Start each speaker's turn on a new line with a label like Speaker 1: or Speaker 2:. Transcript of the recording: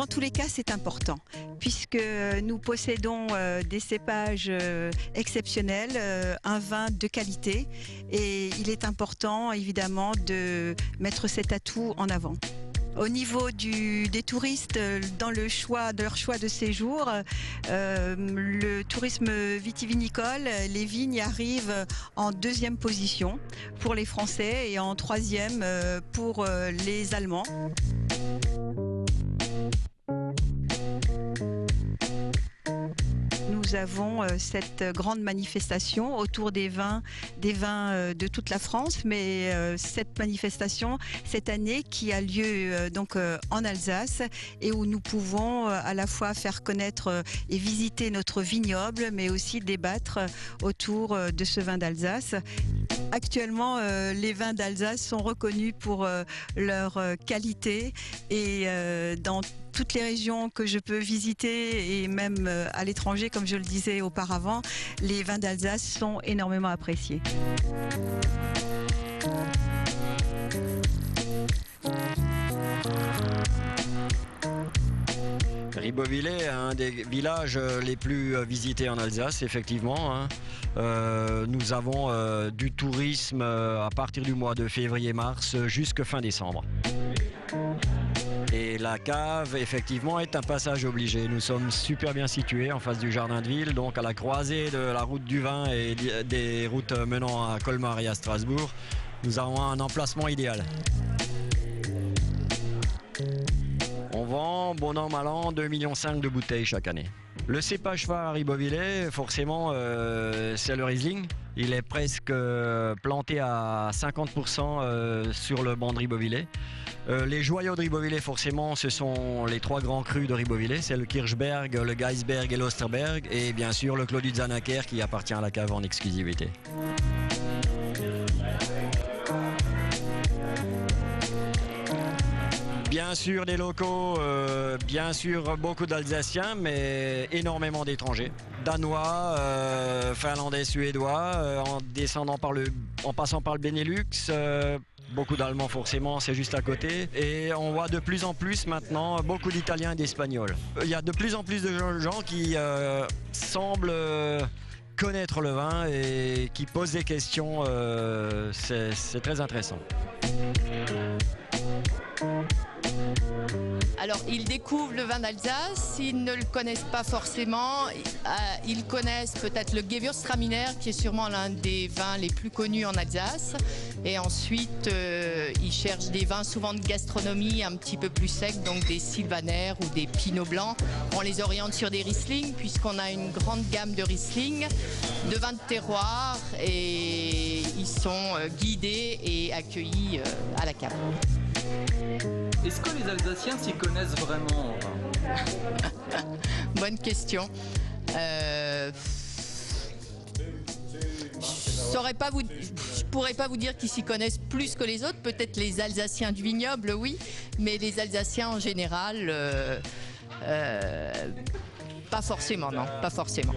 Speaker 1: tous les cas, c'est important, puisque nous possédons des cépages exceptionnels, un vin de qualité, et il est important, évidemment, de mettre cet atout en avant. Au niveau des touristes, dans leur choix de séjour, le tourisme vitivinicole, les vignes arrivent en 2e position pour les Français et en 3e pour les Allemands. Nous avons cette grande manifestation autour des vins de toute la France, mais cette manifestation cette année qui a lieu en Alsace et où nous pouvons à la fois faire connaître et visiter notre vignoble, mais aussi débattre autour de ce vin d'Alsace. Actuellement, les vins d'Alsace sont reconnus pour leur qualité et dans toutes les régions que je peux visiter et même à l'étranger, comme je le disais auparavant, les vins d'Alsace sont énormément appréciés.
Speaker 2: Ribeauvillé est un des villages les plus visités en Alsace, effectivement. Nous avons du tourisme à partir du mois de février-mars jusqu'à fin décembre. Et la cave, effectivement, est un passage obligé. Nous sommes super bien situés en face du jardin de ville, donc à la croisée de la route du vin et des routes menant à Colmar et à Strasbourg. Nous avons un emplacement idéal. On vend, bon an, mal an, 2,5 millions de bouteilles chaque année. Le cépage phare à Ribeauvillé, forcément, c'est le Riesling. Il est presque planté à 50% sur le banc de Ribeauvillé. Les joyaux de Ribeauvillé, forcément, ce sont les 3 grands crus de Ribeauvillé. C'est le Kirchberg, le Geisberg et l'Osterberg. Et bien sûr, le Clos du Zanacker qui appartient à la cave en exclusivité. Bien sûr des locaux, bien sûr beaucoup d'Alsaciens, mais énormément d'étrangers. Danois, Finlandais, Suédois, en passant par le Benelux, beaucoup d'Allemands forcément, c'est juste à côté. Et on voit de plus en plus maintenant beaucoup d'Italiens et d'Espagnols. Il y a de plus en plus de gens qui semblent connaître le vin et qui posent des questions. C'est très intéressant.
Speaker 3: Alors, ils découvrent le vin d'Alsace, ils ne le connaissent pas forcément. Ils connaissent peut-être le Gewürztraminer, qui est sûrement l'un des vins les plus connus en Alsace. Et ensuite, ils cherchent des vins souvent de gastronomie un petit peu plus secs, donc des Sylvaner ou des Pinot Blancs. On les oriente sur des Riesling, puisqu'on a une grande gamme de Riesling, de vins de terroir, et ils sont guidés et accueillis à la cave.
Speaker 4: Est-ce que les Alsaciens s'y connaissent vraiment?
Speaker 3: Bonne question. Je pourrais pas vous dire qu'ils s'y connaissent plus que les autres. Peut-être les Alsaciens du vignoble, oui, mais les Alsaciens en général, pas forcément, non, pas forcément.